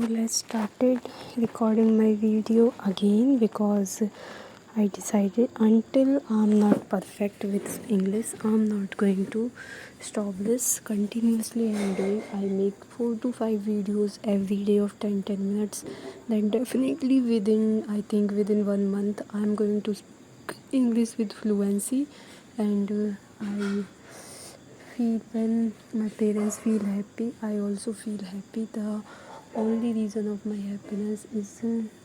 let's started recording my video again because I decided until I'm not perfect with English, I'm not going to stop this continuously. I make 4 to 5 videos every day of 10 minutes. Then definitely within 1 month I'm going to speak English with fluency, and I feel when my parents feel happy, I also feel happy. The only reason of my happiness is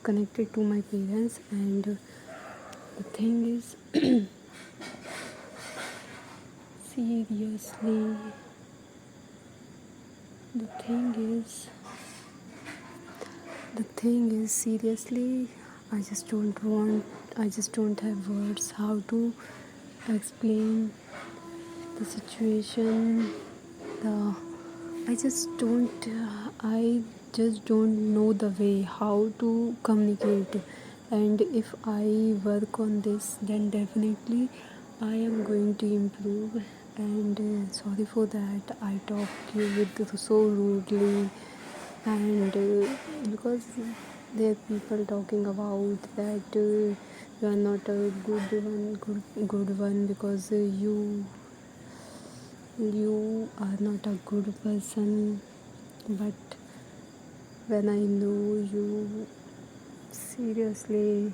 connected to my parents, and the thing is seriously the thing is seriously I just don't have words how to explain the situation. the I just don't know the way how to communicate, and if I work on this, then definitely I am going to improve. And sorry for that, I talk you with so rudely, and because there are people talking about that you are not a good one because you are not a good person. But when I know you, seriously,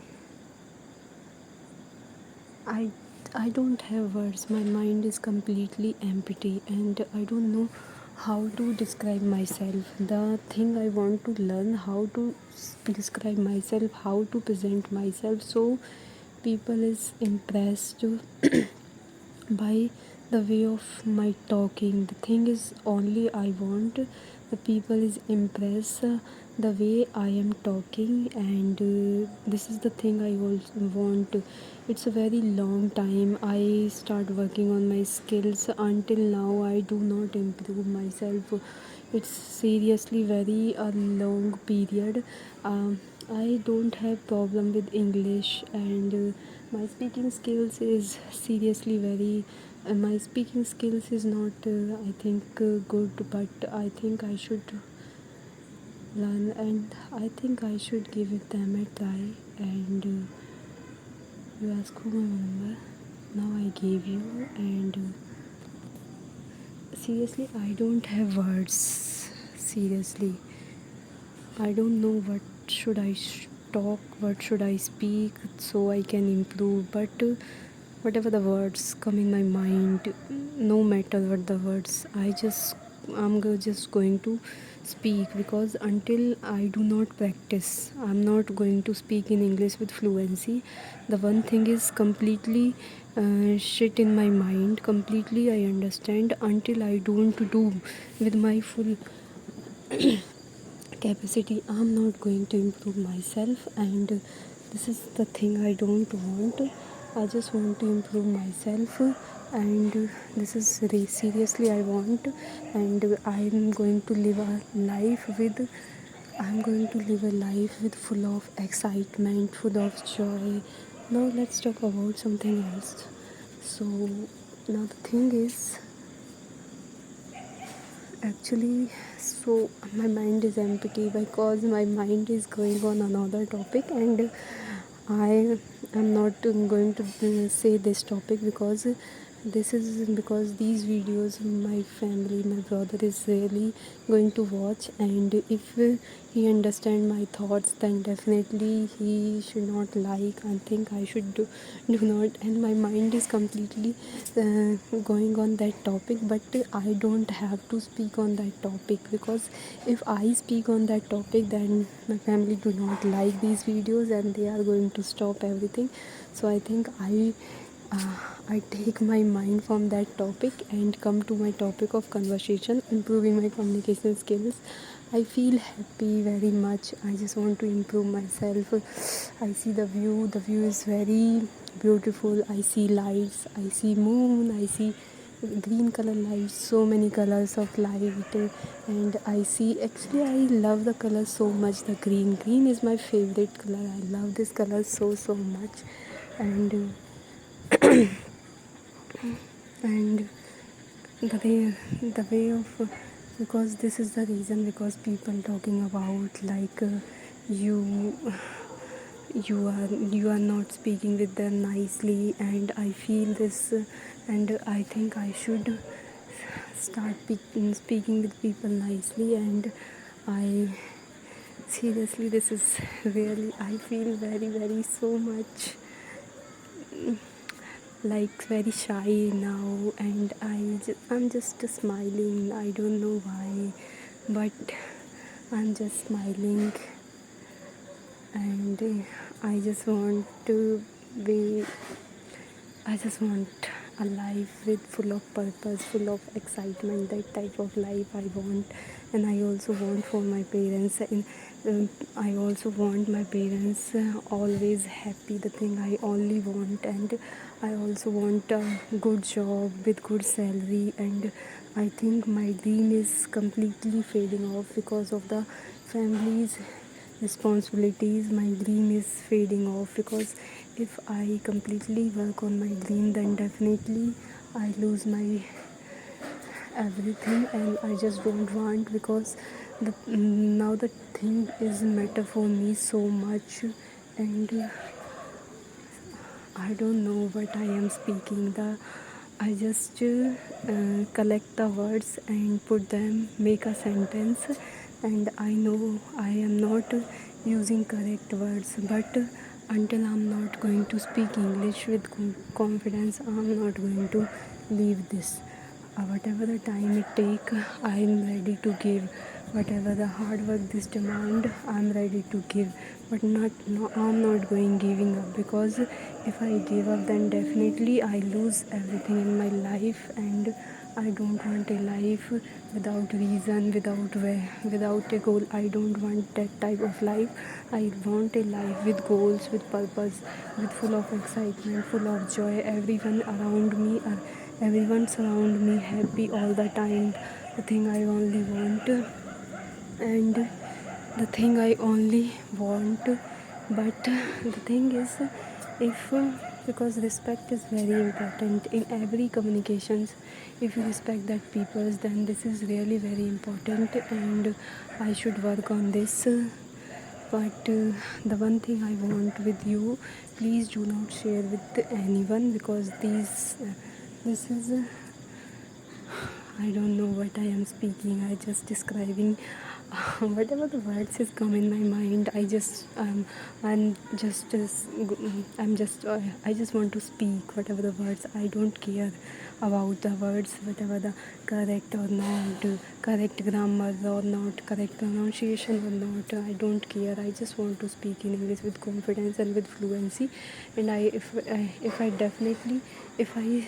I I don't have words. My mind is completely empty, and I don't know how to describe myself. The thing I want to learn how to describe myself, how to present myself, so people is impressed by the way of my talking. The thing is only I want the people is impressed the way I am talking, and this is the thing I also want. It's a very long time I start working on my skills. Until now I do not improve myself. It's seriously very a long period. I don't have problem with English, and my speaking skills is seriously very my speaking skills is not I think good, but I think I should learn, and I think I should give it them a try. And you ask for my number, now I gave you, and seriously I don't have words. Seriously I don't know what should I talk, what should I speak so I can improve. But whatever the words come in my mind, no matter what the words, just going to speak, because until I do not practice, I'm not going to speak in English with fluency. The one thing is completely shit in my mind, completely I understand. Until I don't do with my full capacity, I'm not going to improve myself. And this is the thing I don't want. I just want to improve myself, and this is seriously I want. And I'm going to live a life with full of excitement, full of joy. Now let's talk about something else. So now the thing is actually, so my mind is empty because my mind is going on another topic, and I am not going to say this topic because these videos my family, my brother is really going to watch, and if he understand my thoughts, then definitely he should not like. I think I should do not, and my mind is completely going on that topic, but I don't have to speak on that topic, because if I speak on that topic, then my family do not like these videos and they are going to stop everything. So I think I take my mind from that topic and come to my topic of conversation, improving my communication skills. I feel happy very much. I just want to improve myself. I see the view is very beautiful. I see lights, I see moon, I see green color lights, so many colors of light. And I see, actually I love the color so much. The green is my favorite color. I love this color so much. And and the way of because this is the reason, because people talking about like you you are not speaking with them nicely, and I feel this, and I think I should start speaking with people nicely. And I seriously, this is really, I feel very very so much like very shy now, and I'm just smiling. I don't know why, but I'm just smiling, and I just want to be, I just want a life with full of purpose, full of excitement. That type of life I want, and I also want for my parents. And I also want my parents always happy. The thing I only want, and I also want a good job with good salary. And I think my dream is completely fading off because of the family's responsibilities. My dream is fading off, because if I completely work on my dream, then definitely I lose my everything, and I just don't want, because now the thing is matter for me so much, and I don't know what I am speaking. I just collect the words and put them, make a sentence, and I know I am not using correct words. But until I'm not going to speak English with confidence, I'm not going to leave this. Whatever the time it take, I'm ready to give. Whatever the hard work this demand, I'm ready to give. But not no, I'm not going giving up, because if I give up, then definitely I lose everything in my life, and I don't want a life without reason, without way, without a goal. I don't want that type of life. I want a life with goals, with purpose, with full of excitement, full of joy. Everyone surround me happy all the time. The thing I only want, and the thing I only want. But the thing is, if because respect is very important in every communications. If you respect that peoples, then this is really very important, and I should work on this. But the one thing I want with you, please do not share with anyone, because this is I don't know what I am speaking. I just describing whatever the words is come in my mind. I'm just I'm just I just want to speak whatever the words. I don't care about the words, whatever the correct or not, correct grammar or not, correct pronunciation or not. I don't care. I just want to speak in English with confidence and with fluency. And if I definitely, if I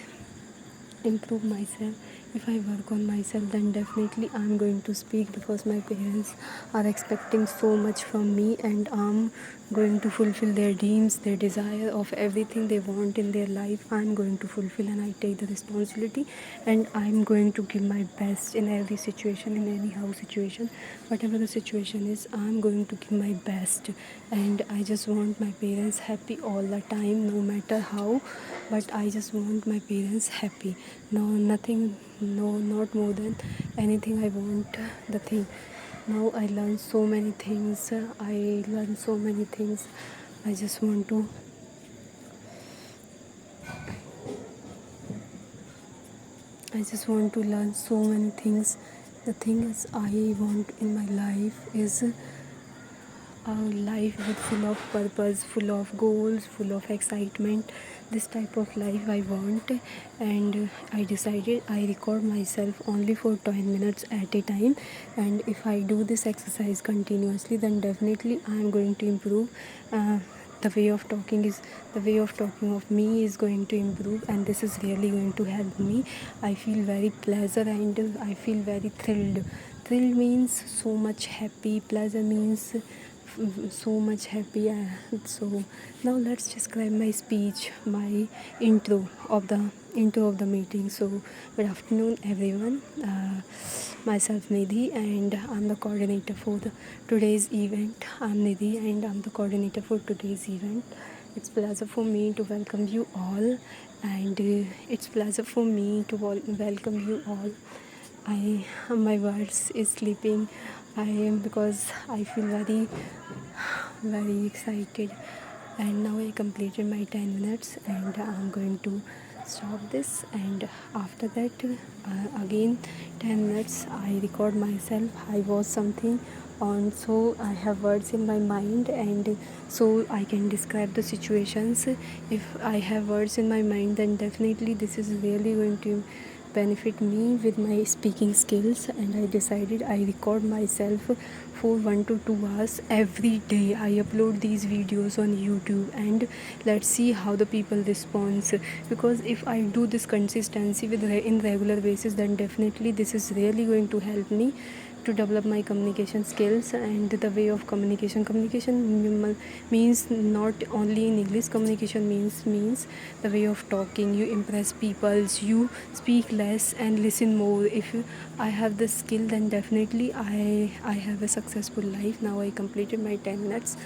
improve myself, if I work on myself, then definitely I'm going to speak, because my parents are expecting so much from me, and I'm going to fulfill their dreams, their desire of everything they want in their life. I'm going to fulfill, and I take the responsibility, and I'm going to give my best in every situation, in any house situation, whatever the situation is. I'm going to give my best, and I just want my parents happy all the time, no matter how. But I just want my parents happy. No, nothing, no, not more than anything I want. The thing, now I learned so many things. I learned so many things. I just want to, I just want to learn so many things. The thing is I want in my life is a life with full of purpose, full of goals, full of excitement. This type of life I want, and I decided I record myself only for 10 minutes at a time. And if I do this exercise continuously, then definitely I am going to improve. The way of talking is the way of talking of me is going to improve, and this is really going to help me. I feel very pleasure, and I feel very thrilled. Thrill means so much happy, pleasure means so much happy. So now let's describe my speech, my intro of the meeting. So good afternoon everyone. Myself Nidhi, and I'm the coordinator for today's event. I'm Nidhi, and I'm the coordinator for today's event. It's pleasure for me to welcome you all, and it's pleasure for me to welcome you all my words is sleeping. I am because I feel very excited, and now I completed my 10 minutes and I'm going to stop this, and after that again 10 minutes I record myself. I watch something on, so I have words in my mind, and so I can describe the situations. If I have words in my mind, then definitely this is really going to benefit me with my speaking skills, and I decided I record myself for 1 to 2 hours every day. I upload these videos on YouTube, and let's see how the people responds, because if I do this consistency in regular basis, then definitely this is really going to help me to develop my communication skills and the way of communication means not only in English. Communication means the way of talking. You impress people, you speak less and listen more. If I have the skill, then definitely I have a successful life. Now I completed my 10 minutes.